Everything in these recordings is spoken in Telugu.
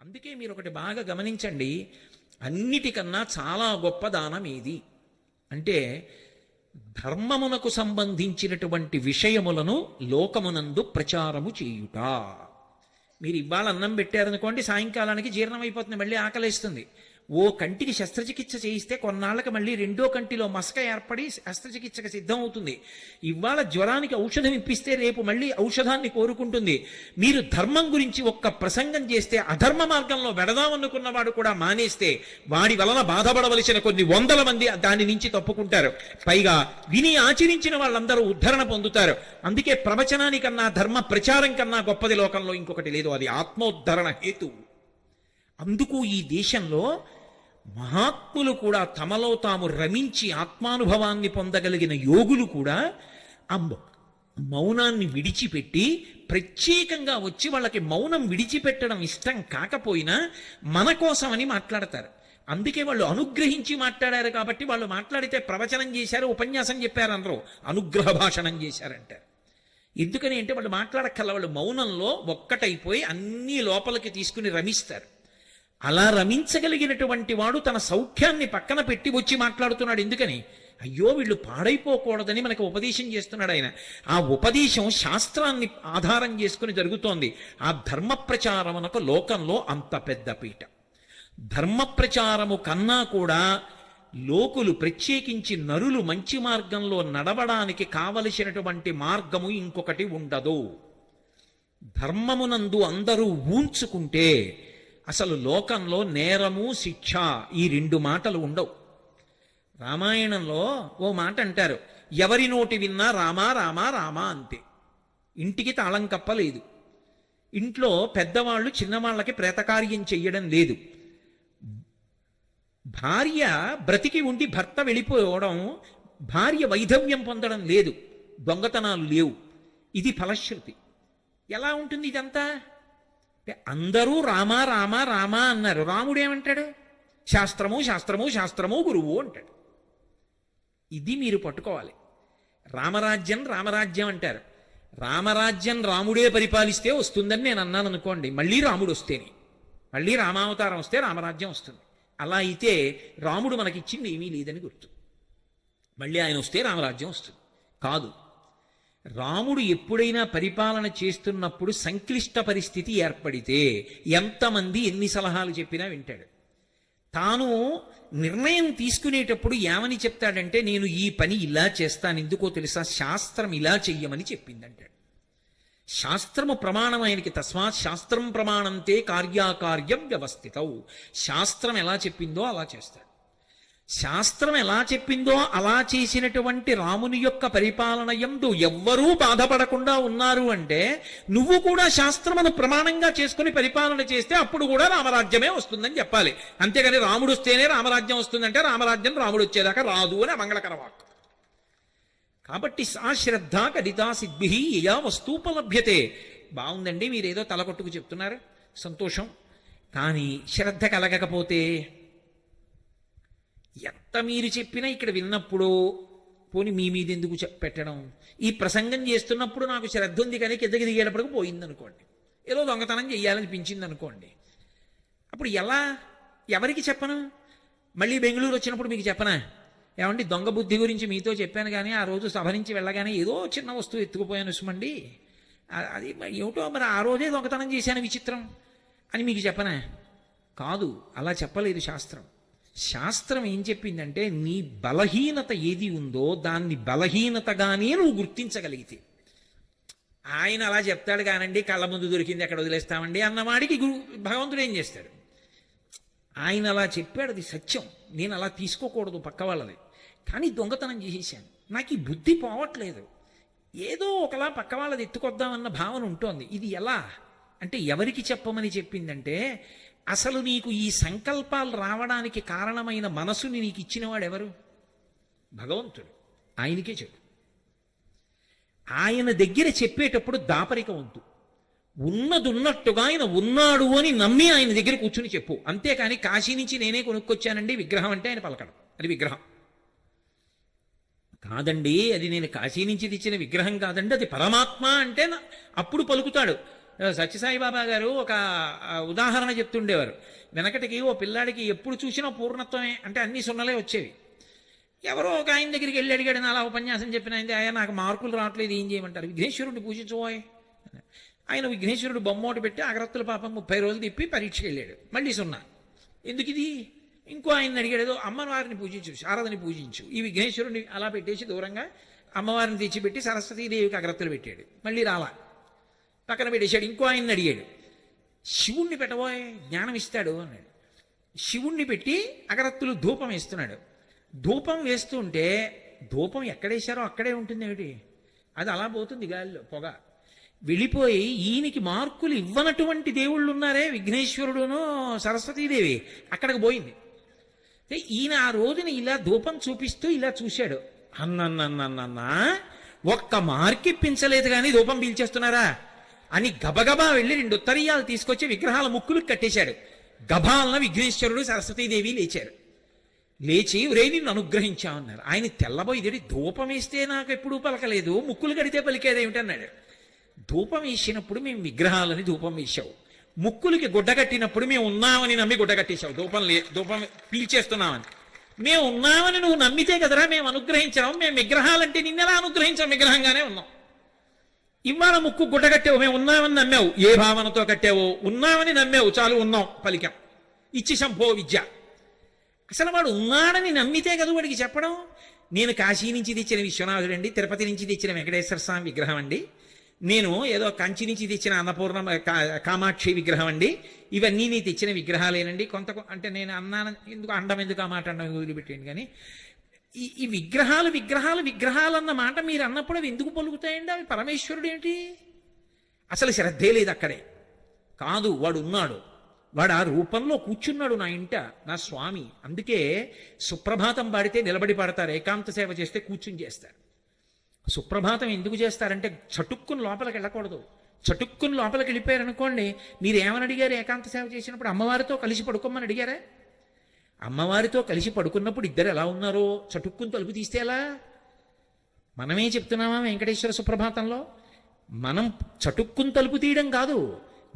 అందుకే మీరు ఒకటి బాగా గమనించండి, అన్నిటికన్నా చాలా గొప్ప దానం ఏది అంటే ధర్మమునకు సంబంధించినటువంటి విషయములను లోకమునందు ప్రచారము చేయుట. మీరు ఇవాళ అన్నం పెట్టారనుకోండి, సాయంకాలానికి జీర్ణం అయిపోతుంది, మళ్ళీ ఆకలేస్తుంది. ఓ కంటికి శస్త్రచికిత్స చేయిస్తే కొన్నాళ్ళకి మళ్ళీ రెండో కంటిలో మసక ఏర్పడి శస్త్రచికిత్సకు సిద్ధం అవుతుంది. ఇవాళ జ్వరానికి ఔషధం ఇప్పిస్తే రేపు మళ్ళీ ఔషధాన్ని కోరుకుంటుంది. మీరు ధర్మం గురించి ఒక్క ప్రసంగం చేస్తే అధర్మ మార్గంలో వెడదామనుకున్నవాడు కూడా మానేస్తే వాడి వలన బాధపడవలసిన కొన్ని వందల మంది దాని నుంచి తప్పుకుంటారు. పైగా విని ఆచరించిన వాళ్ళందరూ ఉద్ధరణ పొందుతారు. అందుకే ప్రవచనానికన్నా ధర్మ ప్రచారం కన్నా గొప్పది లోకంలో ఇంకొకటి లేదు. అది ఆత్మోద్ధరణ హేతు. అందుకు ఈ దేశంలో మహాత్ములు కూడా తమలో తాము రమించి ఆత్మానుభవాన్ని పొందగలిగిన యోగులు కూడా ఆ మౌనాన్ని విడిచిపెట్టి ప్రత్యేకంగా వచ్చి వాళ్ళకి మౌనం విడిచిపెట్టడం ఇష్టం కాకపోయినా మన కోసమని మాట్లాడతారు. అందుకే వాళ్ళు అనుగ్రహించి మాట్లాడారు కాబట్టి వాళ్ళు మాట్లాడితే ప్రవచనం చేశారు, ఉపన్యాసం చెప్పారు అనరు, అనుగ్రహ భాషణం చేశారంటారు. ఎందుకని అంటే వాళ్ళు మాట్లాడక్కల, వాళ్ళు మౌనంలో ఒక్కటైపోయి అన్నీ లోపలికి తీసుకుని రమిస్తారు. అలా రమించగలిగినటువంటి వాడు తన సౌఖ్యాన్ని పక్కన పెట్టి వచ్చి మాట్లాడుతున్నాడు. ఎందుకని? అయ్యో వీళ్ళు పాడైపోకూడదని మనకు ఉపదేశం చేస్తున్నాడు ఆయన. ఆ ఉపదేశం శాస్త్రాన్ని ఆధారం చేసుకుని జరుగుతోంది. ఆ ధర్మ ప్రచారమునకు లోకంలో అంత పెద్ద పీట. ధర్మ ప్రచారము కన్నా కూడా లోకులు, ప్రత్యేకించి నరులు మంచి మార్గంలో నడవడానికి కావలసినటువంటి మార్గము ఇంకొకటి ఉండదు. ధర్మమునందు అందరూ ఊంచుకుంటే అసలు లోకంలో నేరము శిక్ష ఈ రెండు మాటలు ఉండవు. రామాయణంలో ఓ మాట అంటారు, ఎవరి నోటి విన్నా రామా రామా రామా అంతే. ఇంటికి తాళం కప్పలేదు, ఇంట్లో పెద్దవాళ్ళు చిన్నవాళ్ళకి ప్రేతకార్యం చెయ్యడం లేదు, భార్య బ్రతికి ఉండి భర్త వెళ్ళిపోవడం, భార్య వైధవ్యం పొందడం లేదు, దొంగతనాలు లేవు. ఇది ఫలశ్రుతి. ఎలా ఉంటుంది ఇదంతా? అందరూ రామా రామా రామా అన్నారు. రాముడు ఏమంటాడు? శాస్త్రము శాస్త్రము శాస్త్రము గురువు అంటాడు. ఇది మీరు పట్టుకోవాలి. రామరాజ్యం రామరాజ్యం అంటారు. రామరాజ్యం రాముడే పరిపాలిస్తే వస్తుందని నేను అన్నాను అనుకోండి, మళ్ళీ రాముడు వస్తేనే, మళ్ళీ రామావతారం వస్తే రామరాజ్యం వస్తుంది. అలా అయితే రాముడు మనకిచ్చింది ఏమీ లేదని గుర్తు. మళ్ళీ ఆయన వస్తే రామరాజ్యం వస్తుంది కాదు. రాముడు ఎప్పుడైనా పరిపాలన చేస్తున్నప్పుడు సంక్లిష్ట పరిస్థితి ఏర్పడితే ఎంతమంది ఎన్ని సలహాలు చెప్పినా వింటాడు. తాను నిర్ణయం తీసుకునేటప్పుడు ఏమని చెప్తాడంటే, నేను ఈ పని ఇలా చేస్తాను, ఎందుకో తెలుసా, శాస్త్రం ఇలా చెయ్యమని చెప్పిందంటాడు. శాస్త్రము ప్రమాణం ఆయనకి. తస్మాత్ శాస్త్రం ప్రమాణంతే కార్యాకార్యం వ్యవస్థితౌ. శాస్త్రం ఎలా చెప్పిందో అలా చేస్తాడు. శాస్త్రం ఎలా చెప్పిందో అలా చేసినటువంటి రాముని యొక్క పరిపాలన యందు ఎవ్వరూ బాధపడకుండా ఉన్నారు అంటే, నువ్వు కూడా శాస్త్రమును ప్రమాణంగా చేసుకుని పరిపాలన చేస్తే అప్పుడు కూడా రామరాజ్యమే వస్తుందని చెప్పాలి. అంతేగాని రాముడు వస్తేనే రామరాజ్యం వస్తుందంటే రామరాజ్యం రాముడు వచ్చేదాకా రాదు అని మంగళకర వాక్కు. కాబట్టి సా శ్రద్ధ కడితా సిద్భి యయా వస్తూపలభ్యతే. బాగుందండి, మీరేదో తలకొట్టుకు చెప్తున్నారు, సంతోషం. కానీ శ్రద్ధ కలగకపోతే ఎంత మీరు చెప్పినా ఇక్కడ విన్నప్పుడు పోని మీ మీద ఎందుకు పెట్టడం? ఈ ప్రసంగం చేస్తున్నప్పుడు నాకు శ్రద్ధ ఉంది కానీ కిందకి దిగేటప్పటికి పోయిందనుకోండి, ఏదో దొంగతనం చెయ్యాలనిపించింది అనుకోండి, అప్పుడు ఎలా? ఎవరికి చెప్పను? మళ్ళీ బెంగళూరు వచ్చినప్పుడు మీకు చెప్పనా, ఏమండి దొంగ బుద్ధి గురించి మీతో చెప్పాను కానీ ఆ రోజు సభ నుంచి వెళ్ళగానే ఏదో చిన్న వస్తువు ఎత్తుకుపోయాను సుమండి, అది ఏమిటో మరి ఆ రోజే దొంగతనం చేశాను విచిత్రం అని మీకు చెప్పనా? కాదు, అలా చెప్పలేదు శాస్త్రం. శాస్త్రం ఏం చెప్పిందంటే, నీ బలహీనత ఏది ఉందో దాన్ని బలహీనతగానే నువ్వు గుర్తించగలిగితే. ఆయన అలా చెప్తాడు కానండి, కళ్ళ ముందు దొరికింది ఎక్కడ వదిలేస్తామండి అన్నవాడికి భగవంతుడు ఏం చేస్తాడు? ఆయన అలా చెప్పాడు, అది సత్యం, నేను అలా తీసుకోకూడదు పక్క వాళ్ళది, కానీ దొంగతనం చేసేసాను, నాకు ఈ బుద్ధి పోవట్లేదు, ఏదో ఒకలా పక్క వాళ్ళది ఎత్తుకొద్దామన్న భావన ఉంటోంది. ఇది ఎలా అంటే, ఎవరికి చెప్పమని చెప్పిందంటే, అసలు నీకు ఈ సంకల్పాలు రావడానికి కారణమైన మనసుని నీకు ఇచ్చినవాడు ఎవరు? భగవంతుడు. ఆయనకే చెప్పు. ఆయన దగ్గర చెప్పేటప్పుడు దాపరిక వద్దు. ఉన్నదున్నట్టుగా ఆయన ఉన్నాడు అని నమ్మి ఆయన దగ్గర కూర్చుని చెప్పు. అంతేకాని కాశీ నుంచి నేనే కొనుక్కొచ్చానండి విగ్రహం అంటే ఆయన పలకడం. అది విగ్రహం కాదండి, అది నేను కాశీ నుంచి తెచ్చిన విగ్రహం కాదండి, అది పరమాత్మ అంటే అప్పుడు పలుకుతాడు. సత్యసాయిబాబా గారు ఒక ఉదాహరణ చెప్తుండేవారు. వెనకటికి ఓ పిల్లాడికి ఎప్పుడు చూసినా పూర్ణత్వమే, అంటే అన్ని సున్నలే వచ్చేవి. ఎవరో ఒక ఆయన దగ్గరికి వెళ్ళి అడిగాడు, అలా ఉపన్యాసం చెప్పిన ఆయన, అయ్యా నాకు మార్కులు రావట్లేదు, ఏం చేయమంటారు? విఘ్నేశ్వరుడిని పూజించబోయ్. ఆయన విఘ్నేశ్వరుడు బొమ్మోటి పెట్టి అగరత్తుల పాపం 30 రోజులు తిప్పి పరీక్షకి వెళ్ళాడు, మళ్ళీ సున్నా. ఎందుకు ఇది? ఇంకో ఆయన అడిగాడు, ఏదో అమ్మవారిని పూజించు, శారదని పూజించు. ఈ విఘ్నేశ్వరుడిని అలా పెట్టేసి దూరంగా అమ్మవారిని తెచ్చిపెట్టి సరస్వతీదేవికి అగరత్తులు పెట్టాడు, మళ్ళీ రాలా, పక్కన పెట్టేశాడు. ఇంకో ఆయన్ని అడిగాడు, శివుణ్ణి పెట్టబోయే జ్ఞానం ఇస్తాడు అన్నాడు. శివుణ్ణి పెట్టి అగరత్తులు ధూపం వేస్తున్నాడు. ధూపం వేస్తుంటే ధూపం ఎక్కడేశారో అక్కడే ఉంటుంది ఏమిటి, అది అలా పోతుంది గాలిలో పొగ వెళ్ళిపోయి. ఈయనకి మార్కులు ఇవ్వనటువంటి దేవుళ్ళు ఉన్నారే, విఘ్నేశ్వరుడును సరస్వతీదేవి, అక్కడికి పోయింది. ఈయన ఆ రోజున ఇలా ధూపం చూపిస్తూ ఇలా చూశాడు, అన్నన్నన్నన్నా ఒక్క మార్కి ఇప్పించలేదు కానీ ధూపం పీల్చేస్తున్నారా అని గబగబా వెళ్ళి 2 ఉత్తరీయాలు తీసుకొచ్చి విగ్రహాల ముక్కులకు కట్టేశాడు. గభాలన విఘ్నేశ్వరుడు సరస్వతీదేవి లేచారు. లేచి ఒరే నిన్ను అనుగ్రహించామన్నారు. ఆయన తెల్లబోయి, ధూపం వేస్తే నాకు ఎప్పుడూ పలకలేదు, ముక్కులు కడితే పలికేదేమిటన్నాడు. ధూపం వేసినప్పుడు మేము విగ్రహాలని ధూపం వేసావు, ముక్కులకి గుడ్డ కట్టినప్పుడు మేము ఉన్నామని నమ్మి గుడ్డ కట్టేశావు, ధూపం పీల్చేస్తున్నామని. మేము ఉన్నామని నువ్వు నమ్మితే కదరా మేము అనుగ్రహించాము. మేము విగ్రహాలంటే నిన్నెలా అనుగ్రహించాం, విగ్రహంగానే ఉన్నాం. ఇవాళ ముక్కు గుడ్డ కట్టావు, మేము ఉన్నామని నమ్మావు. ఏ భావనతో కట్టావో, ఉన్నామని నమ్మావు, చాలు ఉన్నాం పలికాం, ఇచ్చి సంభో విద్య. అసలు వాడు ఉన్నాడని నమ్మితే కదా వాడికి చెప్పడం. నేను కాశీ నుంచి తెచ్చిన విశ్వనాథుడు అండి, తిరుపతి నుంచి తెచ్చిన వెంకటేశ్వర స్వామి విగ్రహం అండి, నేను ఏదో కంచి నుంచి తెచ్చిన అన్నపూర్ణ కామాక్షి విగ్రహం అండి, ఇవన్నీ నీ తెచ్చిన విగ్రహాలేనండి. అంటే నేను అన్నాను, ఎందుకు అండం, ఎందుకు ఆ మాట అండం వదిలిపెట్టేయండి. కానీ ఈ విగ్రహాలు అన్న మాట మీరు అన్నప్పుడు అవి ఎందుకు పలుకుతాయండి? అవి పరమేశ్వరుడు ఏంటి? అసలు శ్రద్ధే లేదు అక్కడే. కాదు, వాడు ఉన్నాడు, వాడు ఆ రూపంలో కూర్చున్నాడు నా ఇంట, నా స్వామి. అందుకే సుప్రభాతం పాడితే నిలబడి పాడతారు, ఏకాంత సేవ చేస్తే కూర్చుని చేస్తారు. సుప్రభాతం ఎందుకు చేస్తారంటే చటుక్కుని లోపలికి వెళ్ళకూడదు. చటుక్కుని లోపలికి వెళ్ళిపోయారనుకోండి, మీరు ఏమని అడిగారు? ఏకాంత సేవ చేసినప్పుడు అమ్మవారితో కలిసి పడుకోమని అడిగారా? అమ్మవారితో కలిసి పడుకున్నప్పుడు ఇద్దరు ఎలా ఉన్నారో చటుక్కుని తలుపు తీస్తే ఎలా? మనమే చెప్తున్నామా వెంకటేశ్వర సుప్రభాతంలో? మనం చటుక్కుని తలుపు తీయడం కాదు,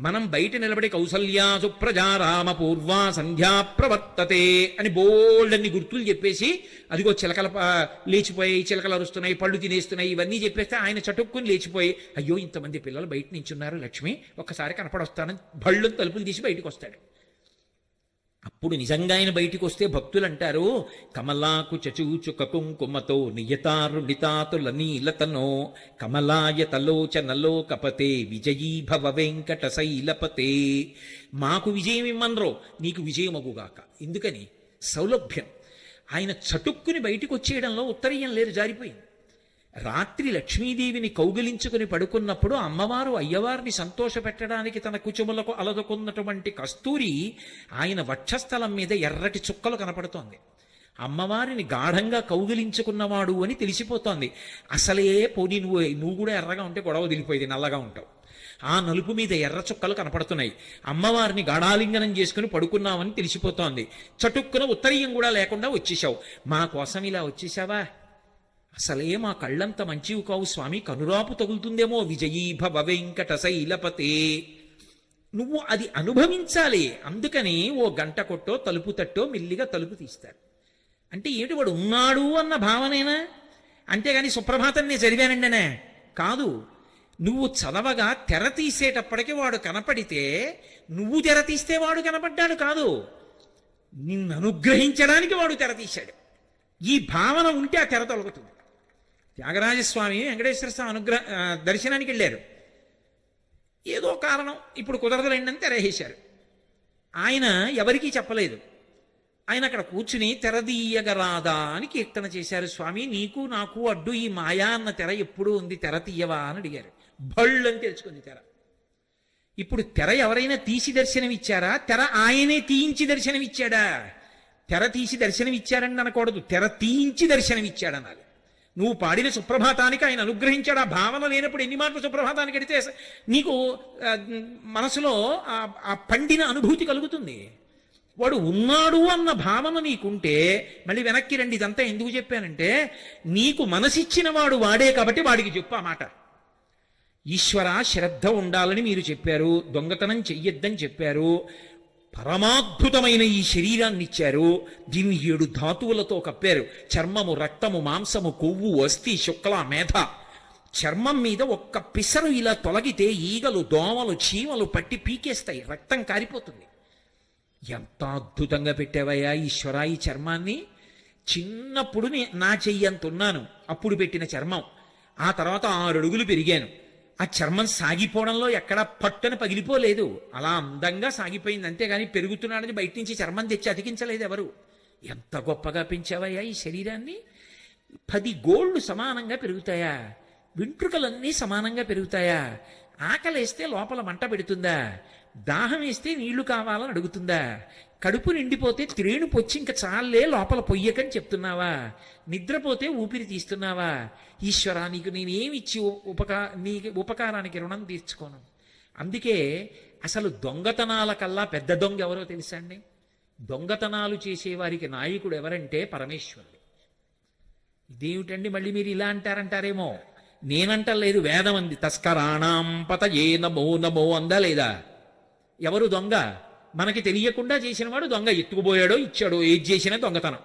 మనం బయట నిలబడి కౌసల్యా సుప్రజా రామ పూర్వా సంధ్యా ప్రవర్తతే అని బోల్డన్ని గుర్తులు చెప్పేసి, అదిగో చిలకల లేచిపోయాయి, చిలకలు అరుస్తున్నాయి, పళ్ళు తినేస్తున్నాయి, ఇవన్నీ చెప్పేస్తే ఆయన చటుక్కుని లేచిపోయి, అయ్యో ఇంతమంది పిల్లలు బయట నించున్నారు, లక్ష్మి ఒక్కసారి కనపడొస్తానని భళ్ళు తలుపులు తీసి బయటకు వస్తాడు. అప్పుడు నిజంగా ఆయన బయటికి వస్తే భక్తులు అంటారు, కమలాకు చచూచుక కుంకుమతో నియతారుణితాతుల నీలతనో కమలాయతలోచనలో కపతే విజయీ భవ వెంకట శైలపతే. మాకు విజయం ఇమ్మన్రో, నీకు విజయమగుగాక. ఎందుకని? సౌలభ్యం. ఆయన చటుక్కుని బయటికి వచ్చేయడంలో ఉత్తరీయం లేరు, జారిపోయింది. రాత్రి లక్ష్మీదేవిని కౌగిలించుకుని పడుకున్నప్పుడు అమ్మవారు అయ్యవారిని సంతోషపెట్టడానికి తన కుచుములకు అలదుకున్నటువంటి కస్తూరి ఆయన వక్షస్థలం మీద ఎర్రటి చుక్కలు కనపడుతోంది. అమ్మవారిని గాఢంగా కౌగిలించుకున్నవాడు అని తెలిసిపోతోంది. అసలే పోనీ నువ్వు కూడా ఎర్రగా ఉంటే గొడవ దిలిపోయేది, నల్లగా ఉంటావు. ఆ నలుపు మీద ఎర్ర చుక్కలు కనపడుతున్నాయి. అమ్మవారిని గాఢాలింగనం చేసుకుని పడుకున్నామని తెలిసిపోతోంది. చటుక్కున ఉత్తరీయం కూడా లేకుండా వచ్చేసావు. మా కోసం ఇలా వచ్చేసావా? అసలే మా కళ్ళంత మంచివి కావు స్వామి, కనురాపు తగులుతుందేమో. విజయీ భవ వెంకట శైలపతే. నువ్వు అది అనుభవించాలి. అందుకని ఓ గంట కొట్టో తలుపు తట్టో మెల్లిగా తలుపు తీస్తారు. అంటే ఏమిటి? వాడు ఉన్నాడు అన్న భావనేనా? అంతేగాని సుప్రభాతం నేను చదివానండినే కాదు. నువ్వు చదవగా తెర తీసేటప్పటికి వాడు కనపడితే, నువ్వు తెర తీస్తే వాడు కనపడ్డాడు కాదు, నిన్ను అనుగ్రహించడానికి వాడు తెర తీశాడు. ఈ భావన ఉంటే ఆ తెర తొలగుతుంది. త్యాగరాజస్వామి వెంకటేశ్వర స్వామి దర్శనానికి వెళ్ళారు. ఏదో కారణం ఇప్పుడు కుదరదులేండి అని తెరవేశారు. ఆయన ఎవరికీ చెప్పలేదు. ఆయన అక్కడ కూర్చుని తెరదీయగరాదా అని కీర్తన చేశారు. స్వామి నీకు నాకు అడ్డు ఈ మాయా అన్న తెర ఎప్పుడూ ఉంది, తెర తీయవా అని అడిగారు. బళ్ళు అని తెలుసుకుంది తెర. ఇప్పుడు తెర ఎవరైనా తీసి దర్శనమిచ్చారా? తెర ఆయనే తీయించి దర్శనమిచ్చాడా? తెర తీసి దర్శనమిచ్చారని అనకూడదు, తెర తీయించి దర్శనమిచ్చాడనాలి. నువ్వు పాడిన సుప్రభాతానికి ఆయన అనుగ్రహించాడు. ఆ భావన లేనప్పుడు ఎన్ని మాటలు సుప్రభాతానికి అడితే నీకు మనసులో ఆ పండిన అనుభూతి కలుగుతుంది. వాడు ఉన్నాడు అన్న భావన నీకుంటే, మళ్ళీ వెనక్కి రండి, ఇదంతా ఎందుకు చెప్పానంటే, నీకు మనసిచ్చిన వాడు వాడే కాబట్టి వాడికి చెప్పు ఆ మాట. ఈశ్వర శ్రద్ధ ఉండాలని మీరు చెప్పారు, దొంగతనం చెయ్యొద్దని చెప్పారు, పరమాద్భుతమైన ఈ శరీరాన్ని ఇచ్చారు, దీన్ని 7 ధాతువులతో కప్పారు. చర్మము, రక్తము, మాంసము, కొవ్వు, అస్థి, శుక్ల, మేధ. చర్మం మీద ఒక్క పిసరు ఇలా తొలగితే ఈగలు, దోమలు, చీమలు పట్టి పీకేస్తాయి, రక్తం కారిపోతుంది. ఎంత అద్భుతంగా పెట్టావయ్యా ఈశ్వర ఈ చర్మాన్ని. చిన్నప్పుడు నా చెయ్యంతున్నాను అప్పుడు పెట్టిన చర్మం. ఆ తర్వాత 6 అడుగులు పెరిగాను. ఆ చర్మం సాగిపోవడంలో ఎక్కడా పట్టుని పగిలిపోలేదు, అలా అందంగా సాగిపోయింది. అంతేగాని పెరుగుతున్నాడని బయట నుంచి చర్మం తెచ్చి అతికించలేదు ఎవరు. ఎంత గొప్పగా పెంచావయ్యా ఈ శరీరాన్ని. 10 గోళ్ళు సమానంగా పెరుగుతాయా? వెంట్రుకలన్నీ సమానంగా పెరుగుతాయా? ఆకలేస్తే లోపల మంట పెడుతుందా? దాహం వేస్తే నీళ్లు కావాలని అడుగుతుందా? కడుపు నిండిపోతే త్రేణు పొచ్చి ఇంక చాలే లోపల పొయ్యకని చెప్తున్నావా? నిద్రపోతే ఊపిరి తీస్తున్నావా? ఈశ్వరా, నీకు నేనేమిచ్చి నీకు ఉపకారానికి రుణం తీర్చుకోను. అందుకే అసలు దొంగతనాల కల్లా పెద్ద దొంగ ఎవరో తెలుసా అండి? దొంగతనాలు చేసేవారికి నాయకుడు ఎవరంటే పరమేశ్వరుడు. ఇదేమిటండి మళ్ళీ మీరు ఇలా అంటారంటారేమో. నేనంటలేదు, వేదం అంది. తస్కరాణం పతయే నమో నమో అందా లేదా? ఎవరు దొంగ? మనకి తెలియకుండా చేసినవాడు దొంగ. ఎత్తుకుపోయాడో ఇచ్చాడో ఏది చేసినా దొంగతనం.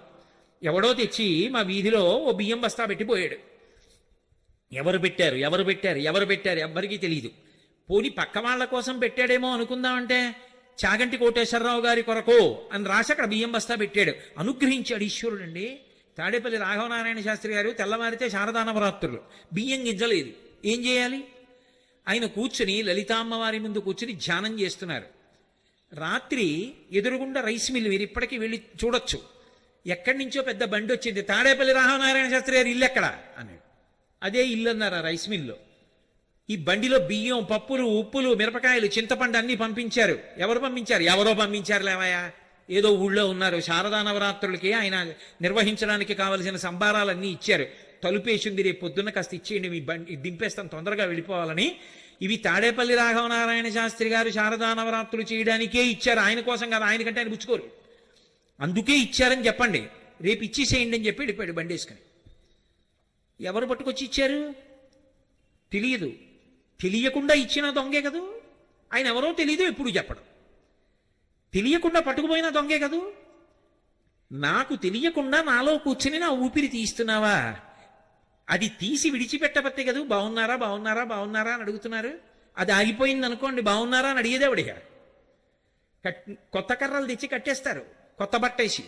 ఎవడో తెచ్చి మా వీధిలో ఓ బియ్యం బస్తా పెట్టిపోయాడు. ఎవరు పెట్టారు ఎవరు పెట్టారు ఎవరు పెట్టారు ఎవ్వరికీ తెలియదు. పోని పక్క వాళ్ళ కోసం పెట్టాడేమో అనుకుందామంటే, చాగంటి కోటేశ్వరరావు గారి కొరకు అని రాసి అక్కడ బియ్యం బస్తా పెట్టాడు. అనుగ్రహించాడు ఈశ్వరుడండి. తాడేపల్లి రాఘవనారాయణ శాస్త్రి గారు తెల్లవారితే శారదా నవరాత్రులు, బియ్యం గింజలేదు, ఏం చేయాలి? ఆయన కూర్చుని లలితామ్మవారి ముందు కూర్చుని ధ్యానం చేస్తున్నారు. రాత్రి ఎదురుగుండా రైస్ మిల్, మీరు ఇప్పటికీ వెళ్ళి చూడొచ్చు. ఎక్కడి నుంచో పెద్ద బండి వచ్చింది. తాడేపల్లి రాఘవనారాయణ శాస్త్రి గారు ఇల్లు ఎక్కడ అన్నాడు. అదే ఇల్లు అన్నారు ఆ రైస్ మిల్లో. ఈ బండిలో బియ్యం, పప్పులు, ఉప్పులు, మిరపకాయలు, చింతపండు అన్నీ పంపించారు. ఎవరు పంపించారు? ఎవరో పంపించారు లేవయా. ఏదో ఊళ్ళో ఉన్నారు. శారదా నవరాత్రులకి ఆయన నిర్వహించడానికి కావలసిన సంబారాలన్నీ ఇచ్చారు. తలుపేసింది, రేపు పొద్దున్న కాస్త ఇచ్చేయండి, మీ బండి దింపేస్తాం తొందరగా వెళ్ళిపోవాలని. ఇవి తాడేపల్లి రాఘవనారాయణ శాస్త్రి గారు శారదా నవరాత్రులు చేయడానికే ఇచ్చారు, ఆయన కోసం కాదు. ఆయనకంటే ఆయన పుచ్చుకోరు, అందుకే ఇచ్చారని చెప్పండి, రేపు ఇచ్చేసేయండి అని చెప్పి వెళ్ళిపోయాడు బండి వేసుకుని. ఎవరు పట్టుకొచ్చి ఇచ్చారు? తెలియదు. తెలియకుండా ఇచ్చిన దొంగే కదూ. ఆయన ఎవరో తెలియదు, ఎప్పుడు చెప్పడం. తెలియకుండా పట్టుకుపోయిన దొంగే కదూ. నాకు తెలియకుండా నాలో కూర్చుని నా ఊపిరి తీస్తున్నావా? అది తీసి విడిచిపెట్టబట్టే కదూ బాగున్నారా బాగున్నారా బాగున్నారా అని అడుగుతున్నారు. అది ఆగిపోయింది అనుకోండి, బాగున్నారా అని అడిగేదే అడిగా. కొత్త కర్రలు తెచ్చి కట్టేస్తారు కొత్త బట్టేసి.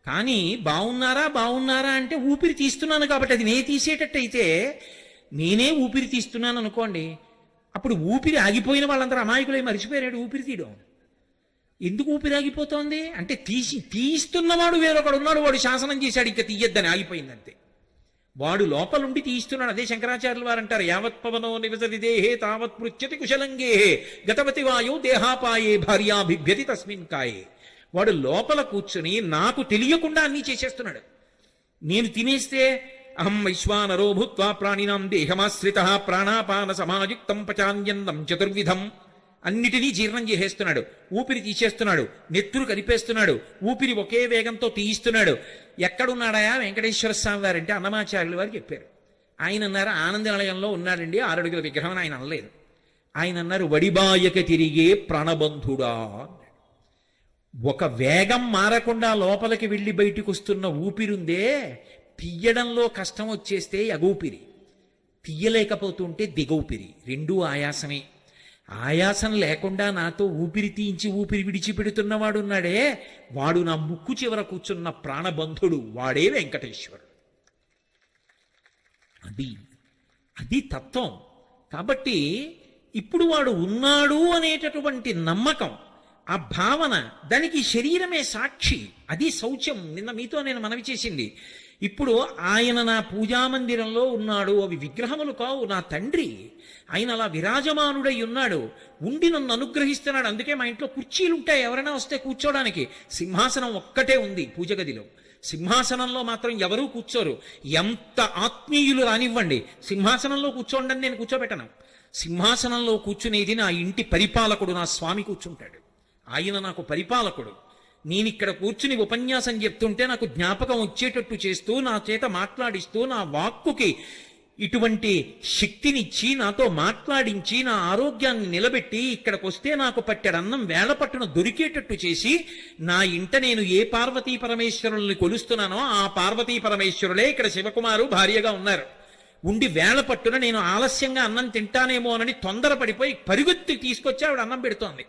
కానీ బాగున్నారా బాగున్నారా అంటే ఊపిరి తీస్తున్నాను కాబట్టి. అది నేను తీసేటట్టయితే, నేనే ఊపిరి తీస్తున్నాను అనుకోండి, అప్పుడు ఊపిరి ఆగిపోయిన వాళ్ళందరూ అమాయకులై మరిచిపోయాడు ఊపిరి తీయడం. ఎందుకు ఊపిరి ఆగిపోతోంది అంటే, తీస్తున్నవాడు వేరొకడు ఉన్నాడు, వాడు శాసనం చేశాడు ఇంకా తీయద్దని, ఆగిపోయిందంతే. వాడు లోపలుండి తీస్తున్నాడు. అదే శంకరాచార్యులు వారు అంటారు, యావత్ పవనో నివసతి దేహే తావత్ పృచ్యతి కుశలంగే గతవతి వాయు దేహాపాయే భార్యాభిభ్యతి తస్మిన్ కాయే. వాడు లోపల కూర్చుని నాకు తెలియకుండా అన్నీ చేసేస్తున్నాడు. నేను తినేస్తే అహం వైశ్వానరో భూత్వా ప్రాణినాం దేహమాశ్రిత ప్రాణాపాన సమాయుక్తం పచాన్యన్నం చతుర్విధం. అన్నిటినీ జీర్ణం చేసేస్తున్నాడు, ఊపిరి తీసేస్తున్నాడు, నెత్తురు కరిపేస్తున్నాడు, ఊపిరి ఒకే వేగంతో తీయిస్తున్నాడు. ఎక్కడున్నాడాయా వెంకటేశ్వర స్వామి వారంటే అన్నమాచార్యులు వారు చెప్పారు. ఆయన అన్నారు, ఆనంద నిలయంలో ఉన్నాడండి 6 అడుగుల విగ్రహం. ఆయన అనలేదు. ఆయన అన్నారు, వడిబాయక తిరిగే ప్రాణబంధుడా. ఒక వేగం మారకుండా లోపలికి వెళ్ళి బయటికి వస్తున్న ఊపిరుందే, తీయడంలో కష్టం వచ్చేస్తే ఎగూపిరి, తీయలేకపోతుంటే దిగూపిరి, రెండూ ఆయాసమే. ఆయాసం లేకుండా నాతో ఊపిరి తీయించి ఊపిరి విడిచిపెడుతున్నవాడున్నాడే, వాడు నా ముక్కు చివర కూర్చున్న ప్రాణబంధుడు, వాడే వెంకటేశ్వరుడు. అది తత్వం. కాబట్టి ఇప్పుడు వాడు ఉన్నాడు అనేటటువంటి నమ్మకం, ఆ భావన, దానికి శరీరమే సాక్షి. అది శౌచ్యం. నిన్న మీతో నేను మనవి చేసింది. ఇప్పుడు ఆయన నా పూజామందిరంలో ఉన్నాడు, అవి విగ్రహములు కావు, నా తండ్రి. ఆయన అలా విరాజమానుడై ఉన్నాడు, ఉండి నన్ను అనుగ్రహిస్తున్నాడు. అందుకే మా ఇంట్లో కుర్చీలు ఉంటాయి, ఎవరైనా వస్తే కూర్చోడానికి. సింహాసనం ఒక్కటే ఉంది పూజ గదిలో. సింహాసనంలో మాత్రం ఎవరూ కూర్చోరు. ఎంత ఆత్మీయులు రానివ్వండి, సింహాసనంలో కూర్చోండి నేను కూర్చోబెట్టను. సింహాసనంలో కూర్చునేది నా ఇంటి పరిపాలకుడు, నా స్వామి కూర్చుంటాడు. ఆయన నాకు పరిపాలకుడు. నేనిక్కడ కూర్చుని ఉపన్యాసం చెప్తుంటే నాకు జ్ఞాపకం వచ్చేటట్టు చేస్తూ, నా చేత మాట్లాడిస్తూ, నా వాక్కుకి ఇటువంటి శక్తినిచ్చి నాతో మాట్లాడించి నా ఆరోగ్యాన్ని నిలబెట్టి ఇక్కడికి వస్తే నాకు పట్టెడన్నం వేళ పట్టున దొరికేటట్టు చేసి నా ఇంట నేను ఏ పార్వతీ పరమేశ్వరుల్ని కొలుస్తున్నానో ఆ పార్వతీ పరమేశ్వరులే ఇక్కడ శివకుమారు భార్యగా ఉన్నారు. ఉండి వేళ పట్టున నేను ఆలస్యంగా అన్నం తింటానేమోనని తొందరపడిపోయి పరుగెత్తి తీసుకొచ్చి ఆవిడ అన్నం పెడుతోంది.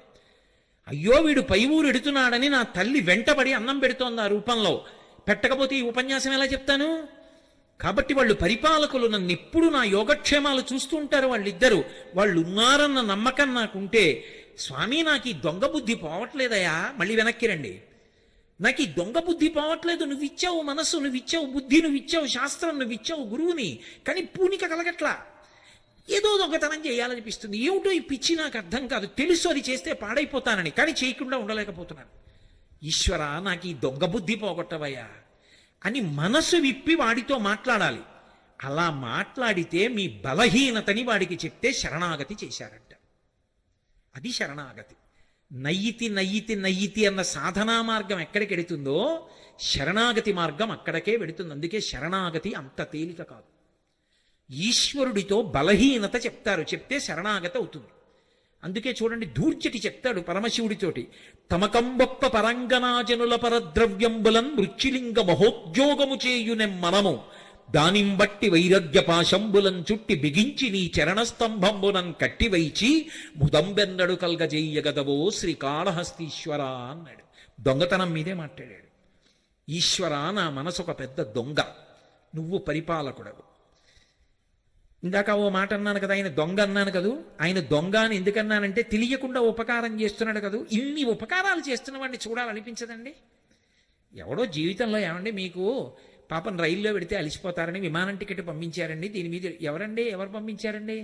అయ్యో వీడు పై ఊరు ఎడుతున్నాడని నా తల్లి వెంటబడి అన్నం పెడుతోంది ఆ రూపంలో. పెట్టకపోతే ఈ ఉపన్యాసం ఎలా చెప్తాను? కాబట్టి వాళ్ళు పరిపాలకులు నన్ను ఎప్పుడు నా యోగక్షేమాలు చూస్తూ ఉంటారు. వాళ్ళిద్దరూ వాళ్ళు ఉన్నారన్న నమ్మకం నాకుంటే, స్వామి నాకు ఈ దొంగ బుద్ధి పోవట్లేదయా, మళ్ళీ వెనక్కి రండి, నాకు ఈ దొంగ బుద్ధి పోవట్లేదు, నువ్వు ఇచ్చావు మనస్సు, నువ్వు ఇచ్చావు బుద్ధి, నువ్వు ఇచ్చావు శాస్త్రం, నువ్వు ఇచ్చావు గురువుని, కానీ పూనిక కలగట్లా, ఏదో దొంగతనం చేయాలనిపిస్తుంది, ఏమిటో ఈ పిచ్చి నాకు అర్థం కాదు, తెలుసు అది చేస్తే పాడైపోతానని, కానీ చేయకుండా ఉండలేకపోతున్నాను. ఈశ్వర నాకు ఈ దొంగ బుద్ధి పోగొట్టవయ్యా అని మనసు విప్పి వాడితో మాట్లాడాలి. అలా మాట్లాడితే మీ బలహీనతని వాడికి చెప్తే శరణాగతి చేశారంట. అది శరణాగతి. నయ్యితి నయ్యితి నయ్యితి అన్న సాధనా మార్గం ఎక్కడికి వెడుతుందో శరణాగతి మార్గం అక్కడికే వెడుతుంది. అందుకే శరణాగతి అంత తేలిక కాదు. ఈశ్వరుడితో బలహీనత చెప్తారు, చెప్తే శరణాగతి అవుతుంది. అందుకే చూడండి, ధూర్జటి చెప్తాడు పరమశివుడితోటి, తమకంబొప్ప పరంగనాజనుల పరద్రవ్యంబులన్ మృత్యులింగ మహోద్యోగము చేయునెమ్మనము దానిం బట్టి వైరగ్య పాశంబులం చుట్టి బిగించి నీ చరణస్తంభంబునం కట్టివైచి ముదంబెన్నడు కల్గజెయ్యగదవో శ్రీకాళహస్తీశ్వర అన్నాడు. దొంగతనం మీదే మాట్లాడాడు. ఈశ్వర నా మనసు ఒక పెద్ద దొంగ, నువ్వు పరిపాలకుడవు. ఇందాక ఓ మాట అన్నాను కదా, ఆయన దొంగ అన్నాను కదూ. ఆయన దొంగ అని ఎందుకన్నానంటే తెలియకుండా ఉపకారం చేస్తున్నాడు కదూ. ఇన్ని ఉపకారాలు చేస్తున్న వాడిని చూడాలనిపించదండి? ఎవడో జీవితంలో ఏమండి మీకు పాపం రైల్లో పెడితే అలిసిపోతారని విమానం టికెట్ పంపించారండి, దీని మీద ఎవరు పంపించారండి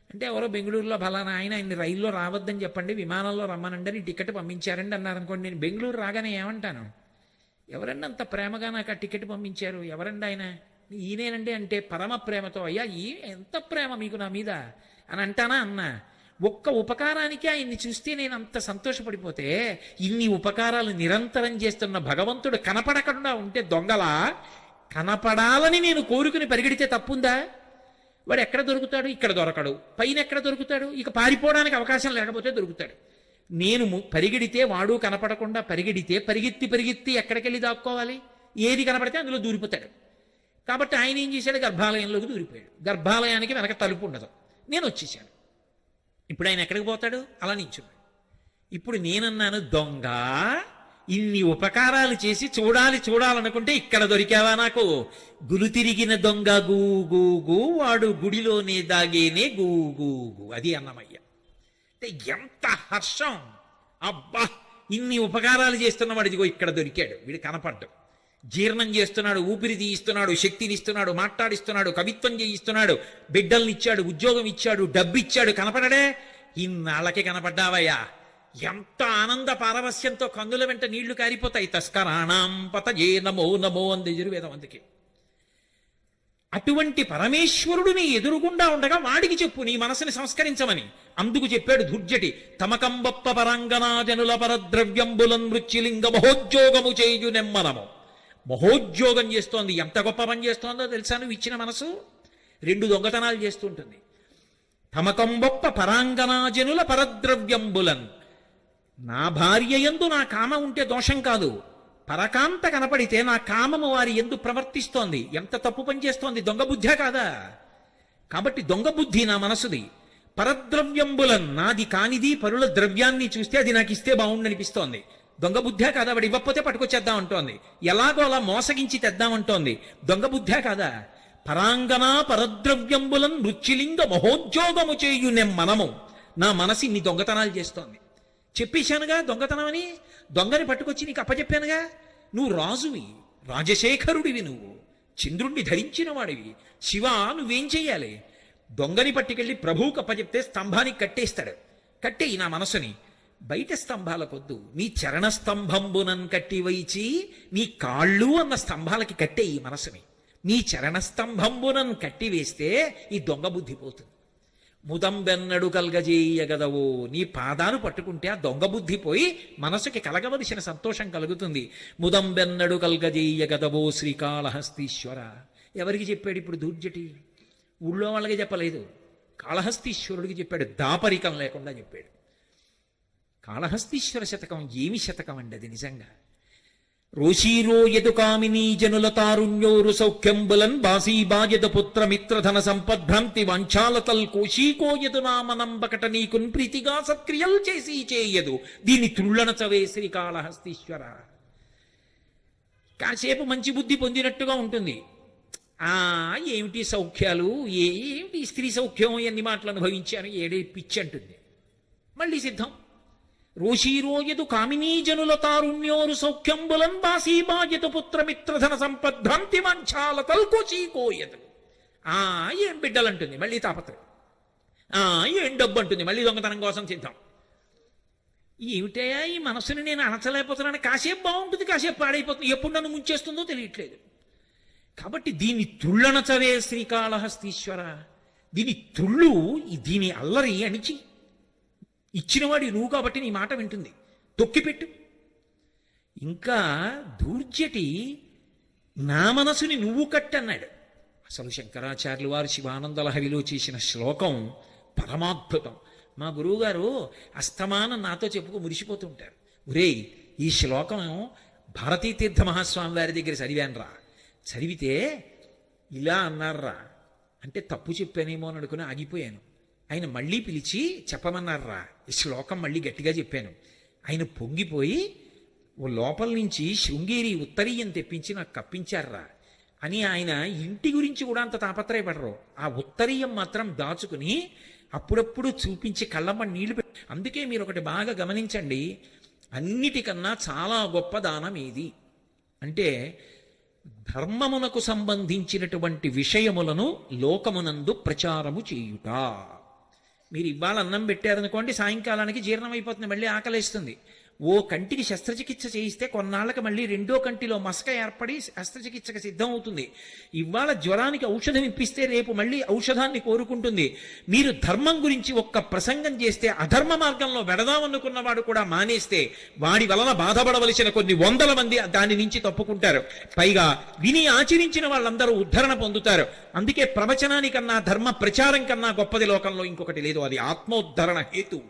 అంటే, ఎవరో బెంగళూరులో ఫలానా ఆయన రైల్లో రావద్దని చెప్పండి, విమానంలో రమ్మనండి అని టికెట్ పంపించారండి అన్నారనుకోండి, నేను బెంగళూరు రాగానే ఏమంటాను? ఎవరండి అంత ప్రేమగా నాకు ఆ టికెట్ పంపించారు, ఎవరండి ఆయన? ఈయనేనండి అంటే పరమ ప్రేమతో, అయ్యా ఎంత ప్రేమ మీకు నా మీద అని అంటానా? అన్నా. ఒక్క ఉపకారానికి ఆయన్ని చూస్తే నేను అంత సంతోషపడిపోతే, ఇన్ని ఉపకారాలు నిరంతరం చేస్తున్న భగవంతుడు కనపడకుండా ఉంటే దొంగలా, కనపడాలని నేను కోరుకుని పరిగెడితే తప్పుందా? వాడు ఎక్కడ దొరుకుతాడు? ఇక్కడ దొరకడు. పైన ఎక్కడ దొరుకుతాడు? ఇక పారిపోవడానికి అవకాశం లేకపోతే దొరుకుతాడు. నేను పరిగెడితే వాడు కనపడకుండా పరిగెడితే పరిగెత్తి ఎక్కడికెళ్ళి దాక్కోవాలి? ఏది కనపడితే అందులో దూరిపోతాడు. కాబట్టి ఆయన ఏం చేశాడు? గర్భాలయంలోకి దూరిపోయాడు. గర్భాలయానికి వెనక తలుపు ఉండదు. నేను వచ్చేసాను. ఇప్పుడు ఆయన ఎక్కడికి పోతాడు? అలా నించున్నాడు. ఇప్పుడు నేనన్నాను, దొంగ ఇన్ని ఉపకారాలు చేసి చూడాలనుకుంటే ఇక్కడ దొరికావా నాకు? గులు తిరిగిన దొంగ గూ వాడు గుడిలోనే దాగేనే గూ. అది అన్నమయ్య అంటే ఎంత హర్షం! అబ్బా, ఇన్ని ఉపకారాలు చేస్తున్నవాడు ఇదిగో ఇక్కడ దొరికాడు. వీడు కనపడ్డం, జీర్ణం చేస్తున్నాడు, ఊపిరి తీయిస్తున్నాడు, శక్తినిస్తున్నాడు, మాట్లాడిస్తున్నాడు, కవిత్వం చేయిస్తున్నాడు, బిడ్డల్నిచ్చాడు, ఉద్యోగం ఇచ్చాడు, డబ్బు ఇచ్చాడు. కనపడడే? ఇన్నాళ్ళకి కనపడ్డావయ్యా. ఎంత ఆనంద పారవస్యంతో కన్నుల వెంట నీళ్లు కారిపోతాయి. తస్కరాణం పతయే నమో నమో అంది యజుర్వేదం. అందుకే అటువంటి పరమేశ్వరుడిని ఎదురుగుండా ఉండగా వాడికి చెప్పు నీ మనసుని సంస్కరించమని. అందుకు చెప్పాడు ధూర్జటి, తమకంబప్ప పరంగనాజనుల పరద్రవ్యంబులం మృత్యులింగ మహోద్యోగము చేయునెమ్మనము. మహోద్యోగం చేస్తోంది. ఎంత గొప్ప పని చేస్తోందో తెలుసా? నువ్వు ఇచ్చిన మనసు 2 దొంగతనాలు చేస్తుంటుంది. తమకంబొప్ప పరాంగనాజనుల పరద్రవ్యంబులన్, నా భార్య యందు నా కామ ఉంటే దోషం కాదు, పరకాంత కనపడితే నా కామము వారి యందు ప్రవర్తిస్తోంది. ఎంత తప్పు పని చేస్తోంది? దొంగ బుద్ధే కాదా? కాబట్టి దొంగ బుద్ధి నా మనసుది. పరద్రవ్యంబులన్, నాది కానిది పరుల ద్రవ్యాన్ని చూస్తే అది నాకు ఇస్తే బాగుండనిపిస్తోంది. దొంగ బుద్ధే కాదా? వాడు ఇవ్వకపోతే పట్టుకొచ్చేద్దాం అంటోంది, ఎలాగో అలా మోసగించి తెద్దామంటోంది. దొంగ బుద్ధే కాదా? పరాంగనా పరద్రవ్యంబులన్ మృత్యులింగ మహోద్యోగము చేయునెమ్మనము. నా మనసు ఇన్ని దొంగతనాలు చేస్తోంది. చెప్పేశానుగా దొంగతనం అని. దొంగని పట్టుకొచ్చి నీకు అప్పచెప్పానుగా. నువ్వు రాజువి, రాజశేఖరుడివి, నువ్వు చంద్రుణ్ణి ధరించిన వాడివి. శివ నువ్వేం చెయ్యాలి? దొంగని పట్టుకెళ్ళి ప్రభువుకి అప్పచెప్తే స్తంభానికి కట్టేస్తాడు. కట్టేయి నా మనసుని. బయట స్తంభాలకొద్దు, నీ చరణ స్తంభంబునన్ కట్టి వైచి నీ కాళ్ళు అన్న స్తంభాలకి కట్టే ఈ మనసుని. నీ చరణ స్తంభంబునన్ కట్టి వేస్తే ఈ దొంగ బుద్ధి పోతుంది. ముదంబెన్నడు కల్గజేయగదవో, నీ పాదాలు పట్టుకుంటే ఆ దొంగ బుద్ధి పోయి మనసుకి కలగవలసిన సంతోషం కలుగుతుంది. ముదంబెన్నడు కల్గజేయగదవో శ్రీకాళహస్తీశ్వర. ఎవరికి చెప్పాడు ఇప్పుడు ధూర్జటి? ఊళ్ళో వాళ్ళకి చెప్పలేదు, కాళహస్తీశ్వరుడికి చెప్పాడు, దాపరికం లేకుండా చెప్పాడు. కాళహస్తీశ్వర శతకం ఏమి శతకం అండి అది నిజంగా. రోషీరో యదు కామినీ జనుల తారుణ్యోరు సౌఖ్యంబులన్ బాసీబాయద పుత్ర మిత్రధన సంపద్భ్రాంతి వంచాలతల్ కోశీకోయదు నామనంబకట నీకున్ ప్రీతిగా సత్క్రియలు చేసి చేయదు దీని త్రుళ్ళనచవే శ్రీకాళహస్తీశ్వర. కాసేపు మంచి బుద్ధి పొందినట్టుగా ఉంటుంది. ఏమిటి సౌఖ్యాలు, ఏమిటి స్త్రీ సౌఖ్యం, ఎన్ని మాటలు అనుభవించాను, ఏడే పిచ్చి అంటుంది. మళ్ళీ సిద్ధం. రోషీరోయదు కామినీ జనుల తారుణ్యోరు సౌఖ్యంబులన్ బాసీబాయత పుత్రమిత్రధన సంపద్భ్రాంతి వంచాల తల్కోచీకోయదు. ఏం బిడ్డలంటుంది, మళ్ళీ తాపత్రయం. ఏం డబ్బు అంటుంది, మళ్ళీ దొంగతనం కోసం సిద్ధం. ఏమిటయా ఈ మనసుని నేను అణచలేకపోతున్నాను, కాసేపు బాగుంటుంది కాసేపు పాడైపోతుంది, ఎప్పుడు నన్ను ముంచేస్తుందో తెలియట్లేదు. కాబట్టి దీన్ని త్రుళ్ళనచవే శ్రీకాళహస్తీశ్వర, దీని త్రుళ్ళు, దీని అల్లరి అణిచి ఇచ్చినవాడి నువ్వు కాబట్టి నీ మాట వింటుంది, తొక్కిపెట్టు. ఇంకా దూర్జటి నా మనసుని నువ్వు కట్టన్నాడు. అసలు శంకరాచార్యులు వారు శివానందలహరిలో చేసిన శ్లోకం పరమాద్భుతం. మా గురువుగారు అస్తమానం నాతో చెప్పుకు మురిసిపోతుంటారు, ఒరేయ్ ఈ శ్లోకం భారతీతీర్థ మహాస్వామి వారి దగ్గర చదివానురా, చదివితే ఇలా అన్నారా అంటే తప్పు చెప్పానేమో అని అనుకుని ఆగిపోయాను. ఆయన మళ్ళీ పిలిచి చెప్పమన్నారా, ఈ శ్లోకం మళ్ళీ గట్టిగా చెప్పాను. ఆయన పొంగిపోయి ఓ లోపల నుంచి శృంగేరి ఉత్తరీయం తెప్పించి నాకు కప్పించారా అని ఆయన ఇంటి గురించి కూడా అంత తాపత్రయపడరు. ఆ ఉత్తరీయం మాత్రం దాచుకుని అప్పుడప్పుడు చూపించి కళ్ళమ్మ నీళ్లు పెట్టి. అందుకే మీరు ఒకటి బాగా గమనించండి, అన్నిటికన్నా చాలా గొప్ప దానం ఏది అంటే ధర్మమునకు సంబంధించినటువంటి విషయములను లోకమునందు ప్రచారము చేయుట. మీరు ఇవాళ అన్నం పెట్టారనుకోండి, సాయంకాలానికి జీర్ణమైపోతుంది, మళ్ళీ ఆకలిస్తుంది. ఓ కంటికి శస్త్రచికిత్స చేయిస్తే కొన్నాళ్ళకి మళ్ళీ రెండో కంటిలో మసక ఏర్పడి శస్త్రచికిత్సకు సిద్ధం అవుతుంది. ఇవాళ జ్వరానికి ఔషధం ఇప్పిస్తే రేపు మళ్ళీ ఔషధాన్ని కోరుకుంటుంది. మీరు ధర్మం గురించి ఒక్క ప్రసంగం చేస్తే అధర్మ మార్గంలో వెడదామనుకున్నవాడు కూడా మానేస్తే వాడి వలన బాధపడవలసిన కొన్ని వందల మంది దాని నుంచి తప్పుకుంటారు. పైగా విని ఆచరించిన వాళ్ళందరూ ఉద్ధరణ పొందుతారు. అందుకే ప్రవచనానికన్నా ధర్మ ప్రచారం కన్నా గొప్పది లోకంలో ఇంకొకటి లేదు, అది ఆత్మోద్ధరణ హేతువు.